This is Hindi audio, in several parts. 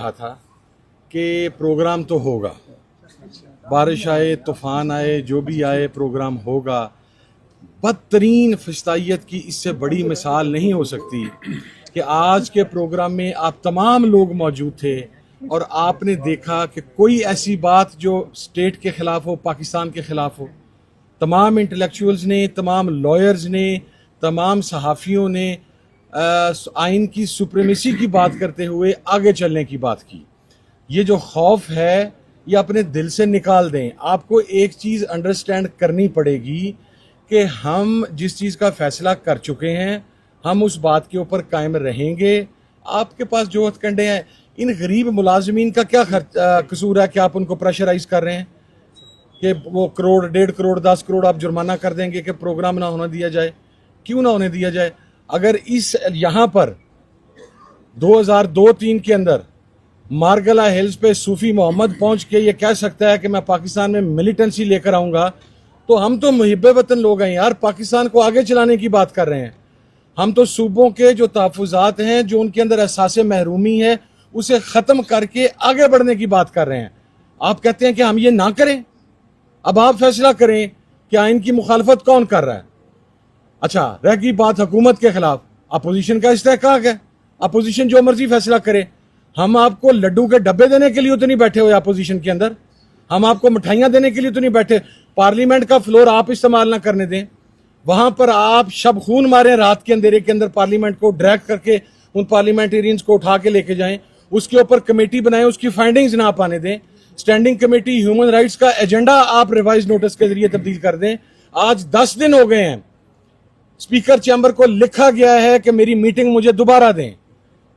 रहा था कि प्रोग्राम तो होगा, बारिश आए, तूफान आए, जो भी आए, प्रोग्राम होगा। बदतरीन फस्तायत की इससे बड़ी मिसाल नहीं हो सकती कि आज के प्रोग्राम में आप तमाम लोग मौजूद थे और आपने देखा कि कोई ऐसी बात जो स्टेट के खिलाफ हो, पाकिस्तान के खिलाफ हो। तमाम इंटेलेक्चुअल्स ने, तमाम लॉयर्स ने, तमाम सहाफ़ियों ने आइन की सुप्रीमेसी की बात करते हुए आगे चलने की बात की। ये जो खौफ है ये अपने दिल से निकाल दें। आपको एक चीज़ अंडरस्टैंड करनी पड़ेगी कि हम जिस चीज़ का फैसला कर चुके हैं हम उस बात के ऊपर कायम रहेंगे। आपके पास जो हथकंडे हैं, इन गरीब मुलाजमीन का क्या कसूर है कि आप उनको प्रेशराइज कर रहे हैं कि वो करोड़, 1.5 करोड़, 10 करोड़ आप जुर्माना कर देंगे कि प्रोग्राम ना होने दिया जाए। क्यों ना होने दिया जाए? अगर इस यहाँ पर 2002-03 के अंदर मारगला हिल्स पे सूफी मोहम्मद पहुंच के ये कह सकता है कि मैं पाकिस्तान में मिलिटेंसी लेकर आऊंगा, तो हम तो मुहिब्बे वतन लोग हैं यार, पाकिस्तान को आगे चलाने की बात कर रहे हैं। हम तो सूबों के जो तहफ़्फ़ुज़ात हैं, जो उनके अंदर एहसास महरूमी है, उसे ख़त्म करके आगे बढ़ने की बात कर रहे हैं। आप कहते हैं कि हम ये ना करें। अब आप फैसला करें कि आइन की मुखालफत कौन कर रहा है। अच्छा, रह गई बात हुकूमत के खिलाफ, अपोजिशन का इस्तेहकाक है, अपोजिशन जो मर्जी फैसला करे। हम आपको लड्डू के डब्बे देने के लिए तो नहीं बैठे हुए अपोजिशन के अंदर, हम आपको मिठाइयां देने के लिए तो नहीं बैठे। पार्लियामेंट का फ्लोर आप इस्तेमाल ना करने दें, वहां पर आप शब खून मारे रात के अंधेरे के अंदर पार्लियामेंट को ड्रैग करके उन पार्लियामेंटेरियंस को उठा के लेके जाएं, उसके ऊपर कमेटी बनाएं, उसकी फाइंडिंग्स ना पाने दें। स्टैंडिंग कमेटी ह्यूमन राइट्स का एजेंडा आप रिवाइज नोटिस के जरिए तब्दील कर दें। आज 10 दिन हो गए हैं, स्पीकर चैम्बर को लिखा गया है कि मेरी मीटिंग मुझे दोबारा दें।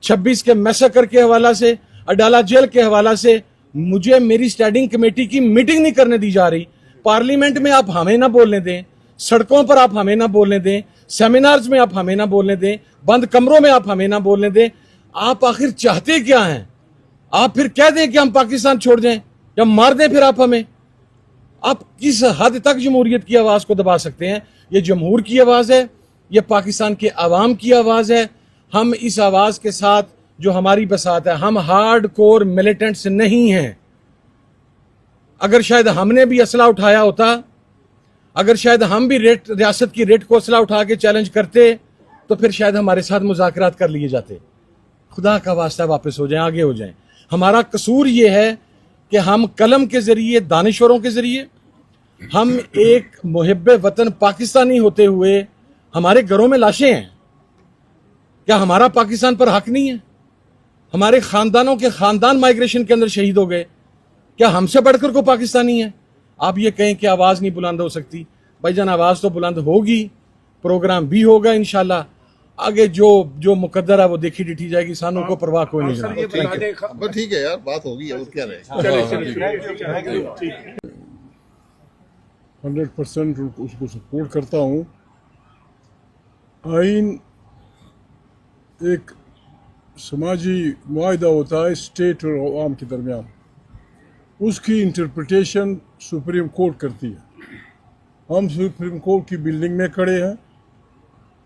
26 के मैसेकर के हवाला से, अडाला जेल के हवाला से मुझे मेरी स्टैंडिंग कमेटी की मीटिंग नहीं करने दी जा रही। पार्लियामेंट में आप हमें ना बोलने दें, सड़कों पर आप हमें ना बोलने दें, सेमिनार्स में आप हमें ना बोलने दें, बंद कमरों में आप हमें ना बोलने दें। आप आखिर चाहते क्या हैं? आप फिर कह दें कि हम पाकिस्तान छोड़ दें या मार दें फिर आप हमें? आप किस हद तक जमहूरियत की आवाज को दबा सकते हैं? ये जमहूर की आवाज है, ये पाकिस्तान के अवाम की आवाज है। हम इस आवाज के साथ जो हमारी बसात है, हम हार्ड कोर मिलिटेंट्स नहीं हैं। अगर शायद हमने भी असला उठाया होता, अगर शायद हम भी रियासत की रेट को असला उठा के चैलेंज करते, तो फिर शायद हमारे साथ मुज़ाकरात कर लिए जाते। खुदा का वास्ता वापस हो जाएं, आगे हो जाएं। हमारा कसूर ये है कि हम कलम के जरिए, दानिश्वरों के जरिए, हम एक मुहिब्बे वतन पाकिस्तानी होते हुए हमारे घरों में लाशें हैं। क्या हमारा पाकिस्तान पर हक नहीं है? हमारे खानदानों के खानदान माइग्रेशन के अंदर शहीद हो गए। क्या हमसे बढ़कर को पाकिस्तानी है? आप ये कहें कि आवाज नहीं बुलंद हो सकती। भाईजान, आवाज तो बुलंद होगी, प्रोग्राम भी होगा इंशाल्लाह। आगे जो मुकद्दर है वो देखी डिठी जाएगी, सानों को परवाह कोई नहीं। ठीक है यार, बात होगी, और क्या रहे। 100% उसको सपोर्ट करता हूँ। आइन एक समाजी मुआहदा होता है स्टेट और अवाम के दरमियान, उसकी इंटरप्रिटेशन सुप्रीम कोर्ट करती है। हम सुप्रीम कोर्ट की बिल्डिंग में खड़े हैं,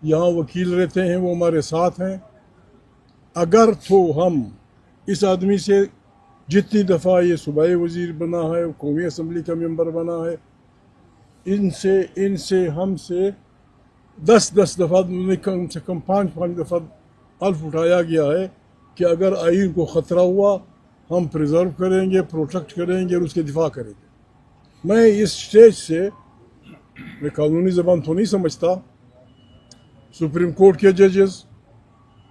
यहाँ वकील रहते हैं, वो हमारे साथ हैं। अगर तो हम इस आदमी से जितनी दफ़ा ये सूबाई वज़ीर बना है, कौमी असम्बली का मेंबर बना है, इनसे हमसे 10 दफ़ा, कम से कम 5 दफ़ा हल्फ उठाया गया है कि अगर आइन को ख़तरा हुआ हम प्रिजर्व करेंगे, प्रोटेक्ट करेंगे और उसके दिफा करेंगे। मैं इस स्टेज से, मैं कानूनी ज़बान तो नहीं समझता, सुप्रीम कोर्ट के जजेस,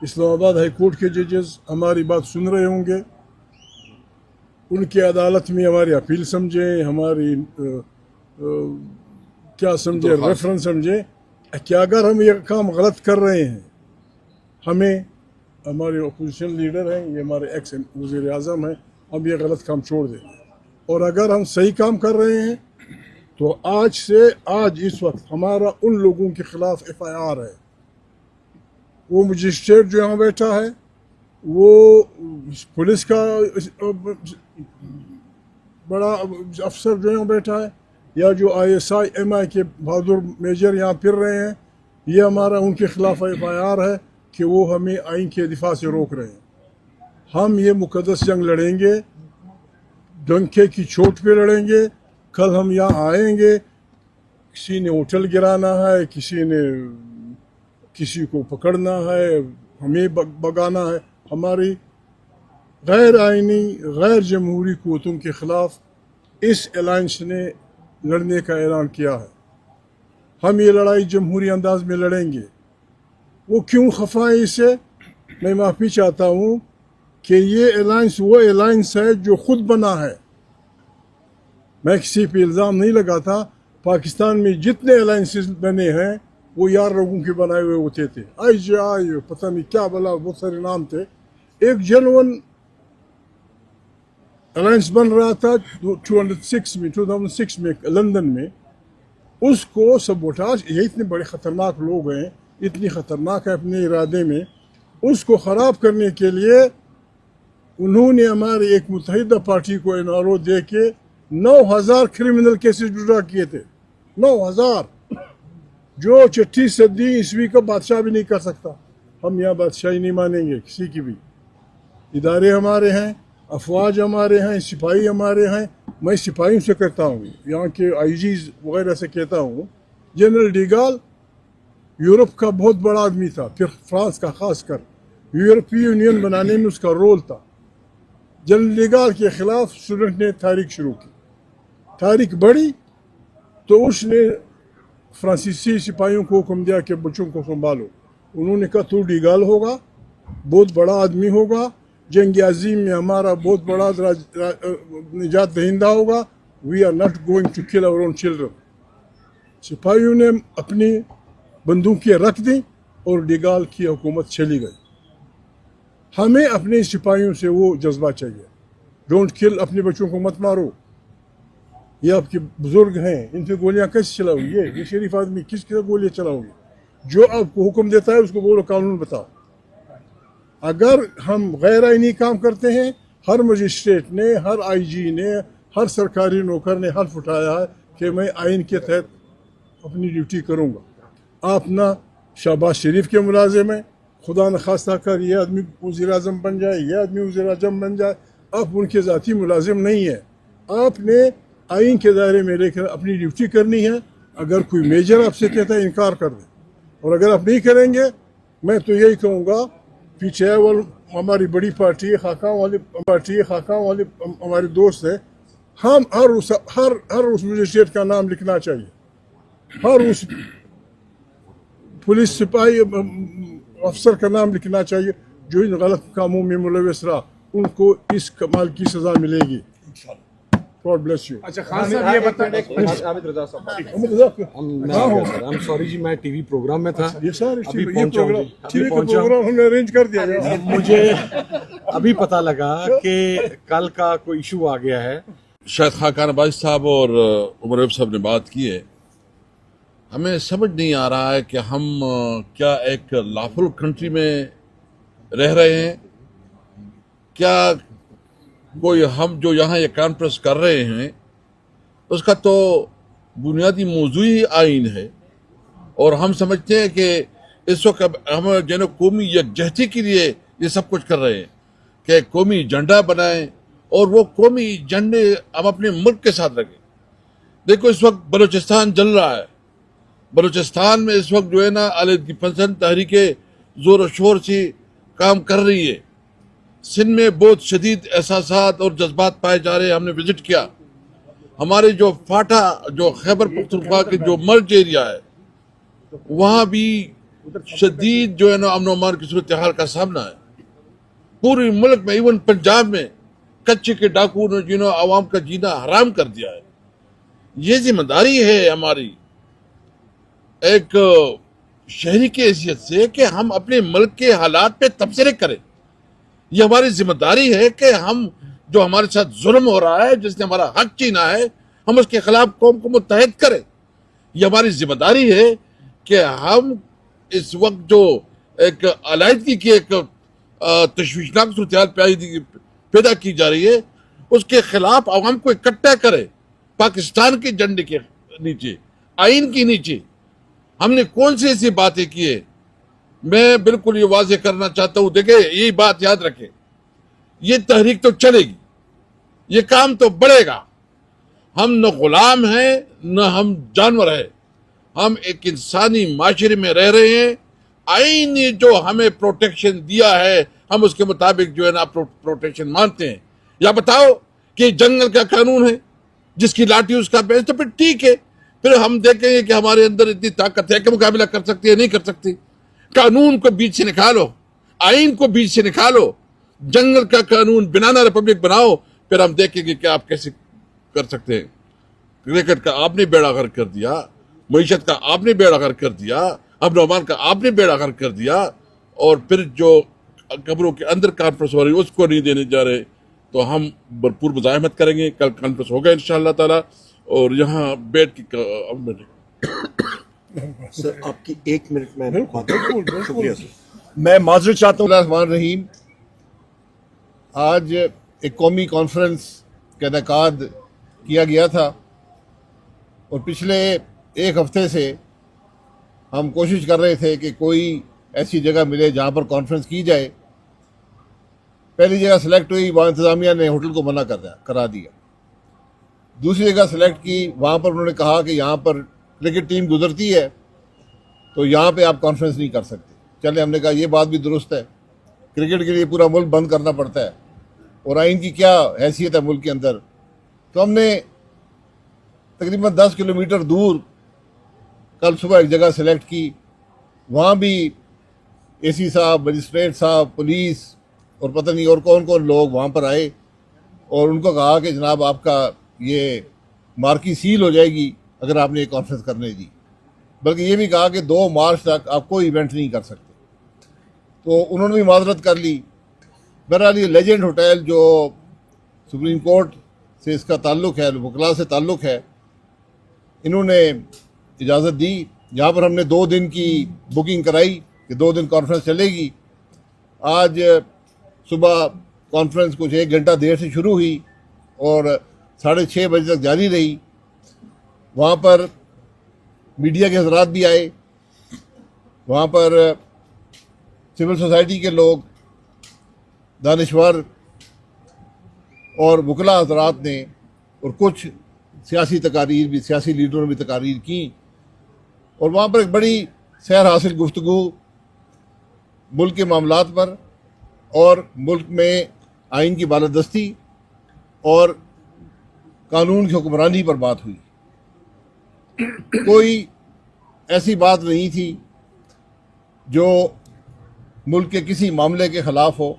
इस्लामाबाद हाई कोर्ट के जजेस हमारी बात सुन रहे होंगे। उनकी अदालत में हमारी अपील समझें, हमारी क्या समझे, रेफरेंस समझे कि अगर हम ये काम गलत कर रहे हैं, हमें, हमारे अपोजिशन लीडर हैं, ये हमारे एक्स वज़ीर आज़म हैं, हम ये गलत काम छोड़ दें। और अगर हम सही काम कर रहे हैं तो आज इस वक्त हमारा उन लोगों के खिलाफ FIR है। वो मजिस्ट्रेट जो यहाँ बैठा है, वो पुलिस का बड़ा अफसर जो यहाँ बैठा है, या जो ISI MI के बहादुर मेजर यहाँ फिर रहे हैं, ये हमारा उनके खिलाफ FIR है कि वो हमें आइन के दिफा से रोक रहे हैं। हम ये मुकद्दस जंग लड़ेंगे, डंके की चोट पे लड़ेंगे। कल हम यहाँ आएंगे, किसी ने होटल गिराना है, किसी को पकड़ना है, हमें भगाना है। हमारी गैर आइनी गैर जमहूरी क़ुव्वतों के ख़िलाफ़ इस अलायंस ने लड़ने का ऐलान किया है। हम ये लड़ाई जमहूरी अंदाज में लड़ेंगे। वो क्यों खफा है इससे, मैं माफ़ी चाहता हूँ कि ये अलायंस वो अलायंस है जो खुद बना है। मैं किसी पे इल्ज़ाम नहीं लगाता। पाकिस्तान में जितने अलायंसेस बने हैं वो यार लोगों के बनाए हुए होते थे। IJI पता नहीं क्या बोला, बहुत सारे नाम थे। एक जेन्युइन अलायंस बन रहा था 2006 में लंदन में। उसको सबोटाज, ये इतने बड़े ख़तरनाक लोग हैं, इतनी ख़तरनाक है अपने इरादे में, उसको ख़राब करने के लिए उन्होंने हमारी एक मुत्तहिदा पार्टी को NRO दे के 9,000 क्रिमिनल केसेस जुड़ा किए थे। 9,000, जो 6वीं सदी ईस्वी का बादशाह भी नहीं कर सकता। हम यहाँ बादशाही नहीं मानेंगे किसी की भी। इदारे हमारे हैं, अफवाज हमारे हैं, सिपाही हमारे हैं। मैं सिपाहियों से कहता हूँ, यहाँ के IGs वगैरह से कहता हूँ, जनरल डिगाल यूरोप का बहुत बड़ा आदमी था, फिर फ्रांस का खासकर यूरोपीय यूनियन बनाने में उसका रोल था। जनरल डिगाल के खिलाफ स्टूडेंट ने तारीख शुरू की, तारीख बढ़ी तो उसने फ्रांसीसी सिपाहियों को हुक्म दिया कि बच्चों को संभालो। उन्होंने कहा तू डिगाल होगा, बहुत बड़ा आदमी होगा, जंग अजीम में हमारा बहुत बड़ा निजात दहिंदा होगा। We are not going to kill our own children. सिपाहियों ने अपनी बंदूकें रख दी और डिगाल की हुकूमत चली गई। हमें अपने सिपाहियों से वो जज्बा चाहिए, डोंट किल, अपने बच्चों को मत मारो। ये आपके बुजुर्ग हैं, इन पे गोलियां कैसे चलाओगे? ये शरीफ आदमी किसके गोलियां चलाओगे? जो आपको हुक्म देता है उसको बोलो कानून बताओ। अगर हम गैर आइनी काम करते हैं, हर मजिस्ट्रेट ने, हर IG ने, हर सरकारी नौकर ने हल्फ उठाया है कि मैं आइन के तहत अपनी ड्यूटी करूँगा। आप ना शहबाज शरीफ के मुलाजिम हैं, खुदा न खास्ता कर ये आदमी वज़ीर आज़म बन जाए, ये आदमी वज़ीर आज़म बन जाए, आप उनके ज़ाती मुलाजिम नहीं है। आपने आइन के दायरे में लेकर अपनी ड्यूटी करनी है। अगर कोई मेजर आपसे कहता है इनकार कर दे, और अगर आप नहीं करेंगे, मैं तो यही कहूँगा, पीछे वो हमारी बड़ी पार्टी है, खाकाम वाली हमारे दोस्त है। हम हर उस मजिस्ट्रेट का नाम लिखना चाहिए, हर उस पुलिस सिपाही अफसर का नाम लिखना चाहिए जो इन गलत कामों में मुलविस रहा। उनको इस कमाल की सजा मिलेगी। God bless you. अच्छा खान साहब ये बताएं, हामिद रजा साहब। I'm sorry जी, मैं टीवी प्रोग्राम में था। ये सर अभी ये पहुंचा हूं प्रोग्राम, जी, अभी टीवी का पहुंचा हूं। प्रोग्राम हमने अरेंज कर दिया है। मुझे अभी पता लगा कि कल का कोई इशू आ गया है। शायद खाकान अब्बासी साहब और उमर अयूब साहब ने बात की है। हमें समझ नहीं आ रहा है कि हम क्या एक लॉफुल कंट्री में रह रहे हैं, क्या कोई हम जो यहाँ ये कॉन्फ्रेंस कर रहे हैं उसका तो बुनियादी मौजू ही आइन है, और हम समझते हैं कि इस वक्त हम जो कौमी यकजहती के लिए ये सब कुछ कर रहे हैं कि कौमी झंडा बनाएं और वो कौमी झंडे हम अपने मुल्क के साथ रखें। देखो इस वक्त बलूचिस्तान जल रहा है। बलूचिस्तान में इस वक्त जो है ना अलहदगी पसंद तहरीकें जोर शोर से काम कर रही है। सिंध में बहुत शदीद एहसासात और जज्बात पाए जा रहे हैं। हमने विजिट किया। हमारे जो फाटा, जो खैबर पख्तूनख्वा के जो मर्ज एरिया है, वहाँ भी शदीद जो है ना अमन अमान की सूरत हाल का सामना है। पूरे मुल्क में, इवन पंजाब में कच्चे के डाकू ने जिन्होंने आवाम का जीना हराम कर दिया है। ये जिम्मेदारी है हमारी एक शहरी की हैसियत से कि हम अपने मुल्क के हालात पे तबसरे करें। ये हमारी जिम्मेदारी है कि हम जो हमारे साथ जुल्म हो रहा है, जिसने हमारा हक छीना है, हम उसके खिलाफ कौम को मुत्तहद करें। ये हमारी जिम्मेदारी है कि हम इस वक्त जो एक अलायदगी की एक तशवीशनाक सूरत पैदा की जा रही है, उसके खिलाफ आवाम को इकट्ठा करें। पाकिस्तान के झंडे के नीचे, आइन के नीचे हमने कौन सी ऐसी बातें की है? मैं बिल्कुल ये वाजे करना चाहता हूं। देखिए, यही बात याद रखें ये तहरीक तो चलेगी, ये काम तो बढ़ेगा। हम न गुलाम हैं न हम जानवर हैं, हम एक इंसानी माशरे में रह रहे हैं। आईन ने जो हमें प्रोटेक्शन दिया है हम उसके मुताबिक जो है ना प्रोटेक्शन मानते हैं। या बताओ कि जंगल का कानून है, जिसकी लाठी उसका बेंच, तो फिर ठीक है, फिर हम देखेंगे कि हमारे अंदर इतनी ताकत है कि मुकाबला कर सकती है नहीं कर सकती। कानून को बीच से निकालो, आईन को बीच से निकालो, जंगल का कानून बनाना रिपब्लिक बनाओ, फिर हम देखेंगे कि आप कैसे कर सकते हैं। क्रिकेट का आपने बेड़ा गर्क कर दिया, मईशत का आपने बेड़ा गर्क कर दिया, अब नौमान का आपने बेड़ा गर्क कर दिया, और फिर जो कब्रों के अंदर कॉन्फ्रेंस हो रही है उसको नहीं देने जा रहे। तो हम भरपूर मुजाहिमत करेंगे। कल कॉन्फ्रेंस होगा इंशाअल्लाह ताला, और यहाँ बैठ के सर आपकी 1 मिनट में बात बिल्कुल, बिल्कुल। शुक्रिया सर। मैं माजरत चाहता हूँ। रहमान रहीम, आज एक कौमी कॉन्फ्रेंस का इनेकाद किया गया था और पिछले 1 हफ्ते से हम कोशिश कर रहे थे कि कोई ऐसी जगह मिले जहाँ पर कॉन्फ्रेंस की जाए। पहली जगह सेलेक्ट हुई, वहाँ इंतज़ामिया ने होटल को मना करा दिया। दूसरी जगह सेलेक्ट की, वहाँ पर उन्होंने कहा कि यहाँ पर क्रिकेट टीम गुजरती है तो यहाँ पे आप कॉन्फ्रेंस नहीं कर सकते। चले, हमने कहा ये बात भी दुरुस्त है, क्रिकेट के लिए पूरा मुल्क बंद करना पड़ता है और आइन की क्या हैसियत है मुल्क के अंदर। तो हमने तकरीबन 10 किलोमीटर दूर कल सुबह एक जगह सेलेक्ट की। वहाँ भी एसी साहब, मजिस्ट्रेट साहब, पुलिस और पता नहीं और कौन कौन लोग वहाँ पर आए और उनको कहा कि जनाब आपका ये मार्की सील हो जाएगी अगर आपने ये कॉन्फ्रेंस करने दी। बल्कि ये भी कहा कि 2 मार्च तक आप कोई इवेंट नहीं कर सकते। तो उन्होंने भी माजरत कर ली। बहरहाल ये लेजेंड होटल जो सुप्रीम कोर्ट से इसका ताल्लुक़ है, वकला से ताल्लुक़ है, इन्होंने इजाज़त दी। यहाँ पर हमने 2 दिन की बुकिंग कराई कि 2 दिन कॉन्फ्रेंस चलेगी। आज सुबह कॉन्फ्रेंस कुछ 1 घंटा देर से शुरू हुई और 6:30 बजे तक जारी रही। वहाँ पर मीडिया के हज़रात भी आए, वहाँ पर सिविल सोसाइटी के लोग, दानिश्वर और वकला हज़रात ने, और कुछ सियासी तकारीर भी, सियासी लीडरों ने भी तकारीर की। और वहाँ पर एक बड़ी सैर हासिल गुफ्तगू मुल्क के मामलात पर और मुल्क में आइन की बालादस्ती और कानून की हुक्मरानी पर बात हुई। कोई ऐसी बात नहीं थी जो मुल्क के किसी मामले के ख़िलाफ़ हो,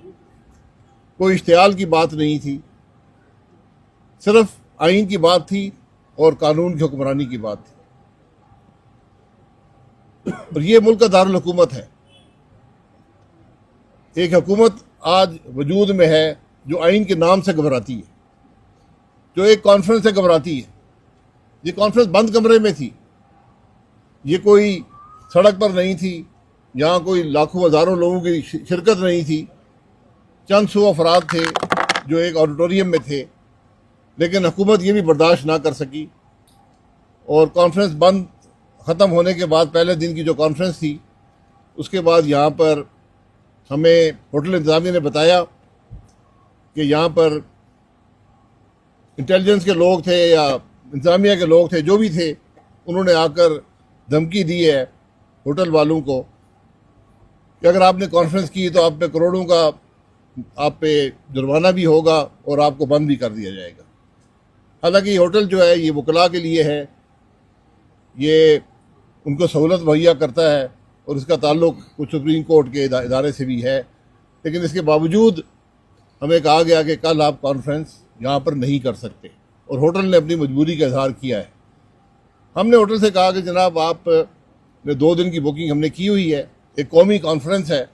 कोई इश्तियाल की बात नहीं थी, सिर्फ आइन की बात थी और कानून की हुक्मरानी की बात थी। और ये मुल्क का दारुल हुकूमत है। एक हुकूमत आज वजूद में है जो आइन के नाम से घबराती है, जो एक कॉन्फ्रेंस से घबराती है। ये कॉन्फ्रेंस बंद कमरे में थी, ये कोई सड़क पर नहीं थी, यहाँ कोई लाखों हज़ारों लोगों की शिरकत नहीं थी। चंद सौ अफराद थे जो एक ऑडिटोरियम में थे, लेकिन हुकूमत ये भी बर्दाश्त ना कर सकी और कॉन्फ्रेंस बंद ख़त्म होने के बाद, पहले दिन की जो कॉन्फ्रेंस थी, उसके बाद यहाँ पर हमें होटल इंतज़ामिया ने बताया कि यहाँ पर इंटेलिजेंस के लोग थे या इंतज़ामिया के लोग थे, जो भी थे, उन्होंने आकर धमकी दी है होटल वालों को कि अगर आपने कॉन्फ्रेंस की तो आप पे करोड़ों का आप पे जुर्माना भी होगा और आपको बंद भी कर दिया जाएगा। हालांकि होटल जो है ये वकला के लिए है, ये उनको सहूलत मुहैया करता है और इसका ताल्लुक़ कुछ सुप्रीम कोर्ट के इदारे से भी है। लेकिन इसके बावजूद हमें कहा गया कि कल आप कॉन्फ्रेंस यहाँ पर नहीं कर सकते और होटल ने अपनी मजबूरी का इजहार किया है। हमने होटल से कहा कि जनाब आप 2 दिन की बुकिंग हमने की हुई है, एक कौमी कॉन्फ्रेंस है,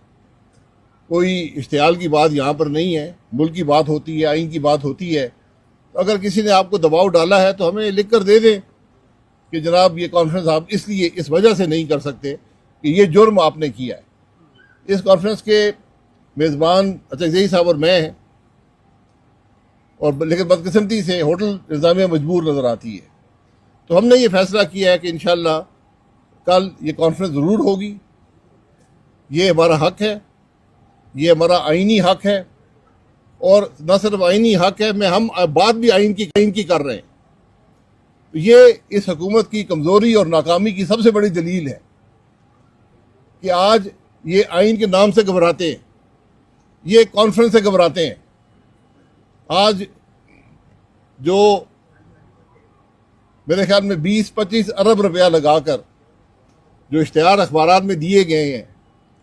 कोई इश्तियाल की बात यहाँ पर नहीं है, मुल्क की बात होती है, आइन की बात होती है। तो अगर किसी ने आपको दबाव डाला है तो हमें लिख कर दे दें कि जनाब ये कॉन्फ्रेंस आप इसलिए इस वजह से नहीं कर सकते कि ये जुर्म आपने किया है। इस कॉन्फ्रेंस के मेज़बान अचकज़ई साहब और मैं हैं, और लेकिन बदकिस्मती से होटल इंतज़ामिया मजबूर नज़र आती है। तो हमने ये फ़ैसला किया है कि इंशाअल्लाह कल ये कॉन्फ्रेंस ज़रूर होगी। ये हमारा हक़ है, ये हमारा आइनी हक़ है और न सिर्फ आईनी हक है, हम बात भी आइन की कर रहे हैं। तो ये इस हुकूमत की कमज़ोरी और नाकामी की सबसे बड़ी दलील है कि आज ये आइन के नाम से घबराते हैं, ये कॉन्फ्रेंस से घबराते हैं। आज जो मेरे ख्याल में 20-25 अरब रुपया लगाकर जो इश्तिहार अखबारात में दिए गए हैं,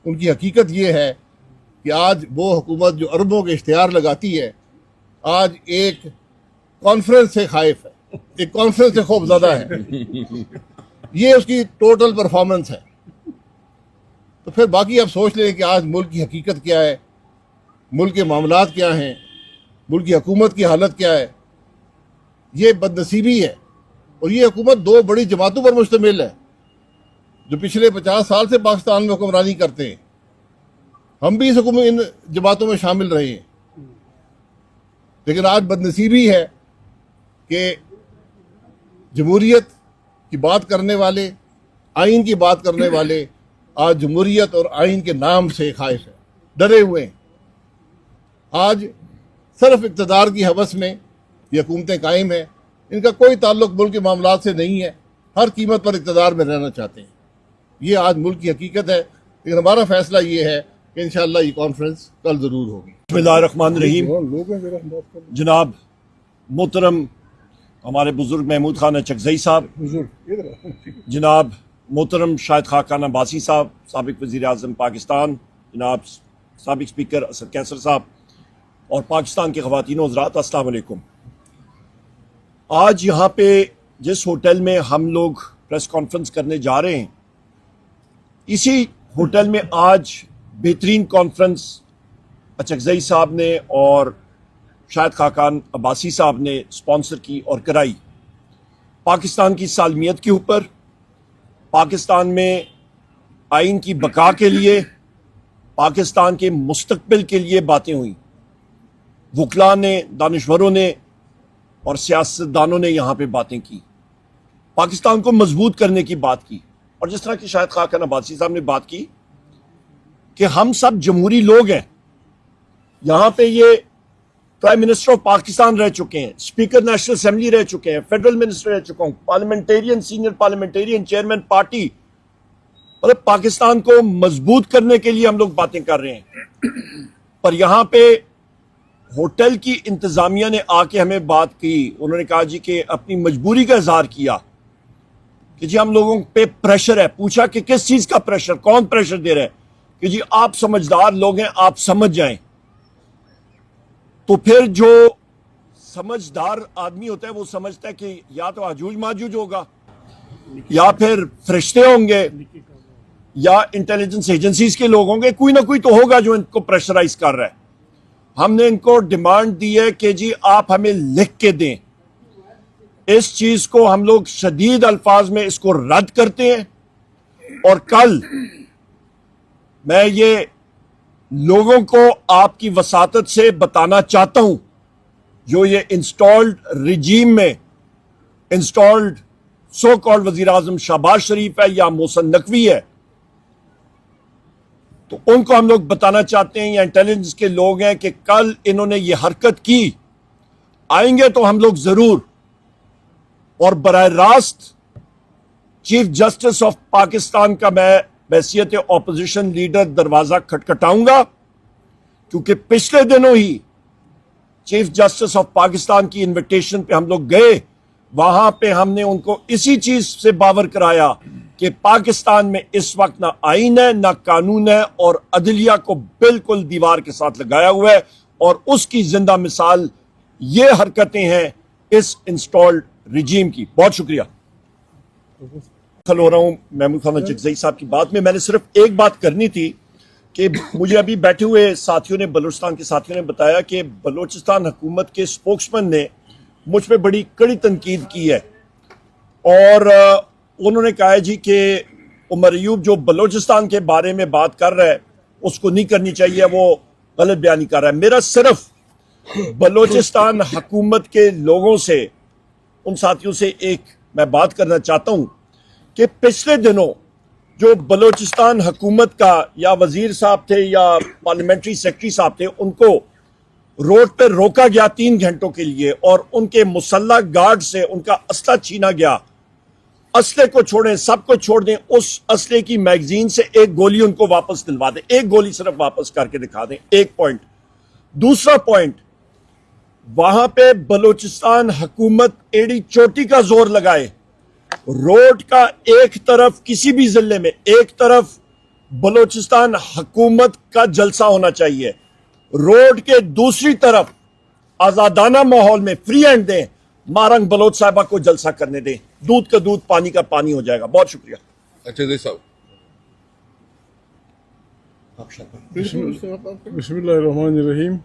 उनकी हकीकत ये है कि आज वो हुकूमत जो अरबों के इश्तिहार लगाती है, आज एक कॉन्फ्रेंस से खाइफ है, एक कॉन्फ्रेंस से खौफज़दा है। ये उसकी टोटल परफॉर्मेंस है। तो फिर बाकी आप सोच लें कि आज मुल्क की हकीकत क्या है, मुल्क के मामलात क्या हैं, मुल्क की हुकूमत की हालत क्या है। ये बदनसीबी है और ये हुकूमत दो बड़ी जमातों पर मुश्तमिल है जो पिछले 50 साल से पाकिस्तान में हुक्मरानी करते हैं। हम भी इन जमातों में शामिल रहे हैं, लेकिन आज बदनसीबी है कि जमहूरियत की बात करने वाले, आइन की बात करने वाले आज जमहूरियत और आइन के नाम से खाइश है, डरे हुए हैं। आज सिर्फ इक़्तिदार की हवस में ये हुकूमतें कायम हैं, इनका कोई ताल्लुक मुल्क के मामलात से नहीं है, हर कीमत पर इक़्तिदार में रहना चाहते हैं। ये आज मुल्क की हकीकत है, लेकिन हमारा फैसला ये है कि इंशाअल्लाह ये कॉन्फ्रेंस कल ज़रूर होगी। बिस्मिल्लाहिर्रहमानिर्रहीम। जनाब मोहतरम हमारे बुजुर्ग महमूद खान चकजई साहब, जनाब मोहतरम शाहिद खाकान अब्बासी साहब, साबिक वज़ीर आज़म पाकिस्तान, जनाब साबिक स्पीकर असद कैसर साहब और पाकिस्तान के ख़वातीन हज़रात, अस्सलाम वालेकुम। आज यहाँ पे जिस होटल में हम लोग प्रेस कॉन्फ्रेंस करने जा रहे हैं, इसी होटल में आज बेहतरीन कॉन्फ्रेंस चकजई साहब ने और शाहिद खाकान अब्बासी साहब ने स्पॉन्सर की और कराई। पाकिस्तान की सालमियत के ऊपर, पाकिस्तान में आइन की बका के लिए, पाकिस्तान के मुस्तकबिल के लिए बातें हुई। वकला ने, दानिश्वरों ने और सियासतदानों ने यहाँ पे बातें की, पाकिस्तान को मजबूत करने की बात की। और जिस तरह की शाहिद खाकान अब्बासी साहब ने बात की कि हम सब जमहूरी लोग हैं, यहाँ पे ये प्राइम मिनिस्टर ऑफ पाकिस्तान रह चुके हैं, स्पीकर नेशनल असेंबली रह चुके हैं, फेडरल मिनिस्टर रह चुका हूं, parliamentarian, senior parliamentarian, chairman party. मतलब पाकिस्तान को मजबूत करने के लिए हम लोग बातें कर रहे हैं। पर यहाँ पे होटल की इंतजामिया ने आके हमें बात की, उन्होंने कहा जी कि अपनी मजबूरी का इजहार किया कि जी हम लोगों पे प्रेशर है। पूछा कि किस चीज का प्रेशर, कौन प्रेशर दे रहा है? कि जी आप समझदार लोग हैं, आप समझ जाएं। तो फिर जो समझदार आदमी होता है वो समझता है कि या तो आजूज माजूज होगा, या फिर फरिश्ते होंगे, या इंटेलिजेंस एजेंसीज के लोग होंगे, कोई ना कोई तो होगा जो इनको प्रेशराइज कर रहा है। हमने इनको डिमांड दी है कि जी आप हमें लिख के दें। इस चीज को हम लोग शदीद अल्फाज में इसको रद्द करते हैं। और कल मैं ये लोगों को आपकी वसातत से बताना चाहता हूं, जो ये इंस्टॉल्ड रिजीम में इंस्टॉल्ड सो कॉल्ड वजीर आजम शहबाज शरीफ है या मोहसिन नकवी है, तो उनको हम लोग बताना चाहते हैं, या इंटेलिजेंस के लोग हैं, कि कल इन्होंने ये हरकत की, आएंगे तो हम लोग जरूर और बराह रास्त चीफ जस्टिस ऑफ पाकिस्तान का मैं हैसियत ऑपोजिशन लीडर दरवाजा खटखटाऊंगा, क्योंकि पिछले दिनों ही चीफ जस्टिस ऑफ पाकिस्तान की इनविटेशन पे हम लोग गए। वहां पे हमने उनको इसी चीज से बावर कराया कि पाकिस्तान में इस वक्त ना आईन है, ना कानून है, और अदलिया को बिल्कुल दीवार के साथ लगाया हुआ है। और उसकी जिंदा मिसाल ये हरकतें हैं इस इंस्टॉल्ड रिजीम की। बहुत शुक्रिया। दखल हो रहा हूं महमूद खान चकजई साहब की बात में। मैंने सिर्फ एक बात करनी थी कि मुझे अभी बैठे हुए साथियों ने, बलूचिस्तान के साथियों ने बताया कि बलूचिस्तान हुकूमत के स्पोक्समैन ने मुझ पे बड़ी कड़ी तनकीद की है, और उन्होंने कहा है जी कि उमर अयूब जो बलूचिस्तान के बारे में बात कर रहा है उसको नहीं करनी चाहिए, वो गलत बयानी कर रहा है। मेरा सिर्फ बलूचिस्तान हुकूमत के लोगों से, उन साथियों से एक मैं बात करना चाहता हूं कि पिछले दिनों जो बलूचिस्तान हुकूमत का या वजीर साहब थे या पार्लियामेंट्री सेक्रेटरी साहब थे, उनको रोड पे रोका गया 3 घंटों के लिए और उनके मुसल्ला गार्ड से उनका असला छीना गया। असले को छोड़ें, सबको छोड़ दें, उस असले की मैगजीन से एक गोली उनको वापस दिलवा दें, एक गोली सिर्फ वापस करके दिखा दें। एक पॉइंट। दूसरा पॉइंट, वहां पे बलूचिस्तान हुकूमत एड़ी चोटी का जोर लगाए। रोड का एक तरफ किसी भी जिले में एक तरफ बलूचिस्तान हुकूमत का जलसा होना चाहिए, रोड के दूसरी तरफ आजादाना माहौल में फ्री हैंड दें, मारंग बलोच साहिबा को जलसा करने दें। दूध का दूध, पानी का पानी हो जाएगा। बहुत शुक्रिया। चकजई साहब, बिस्मिल्लाहिर्रहमानिर्रहीम।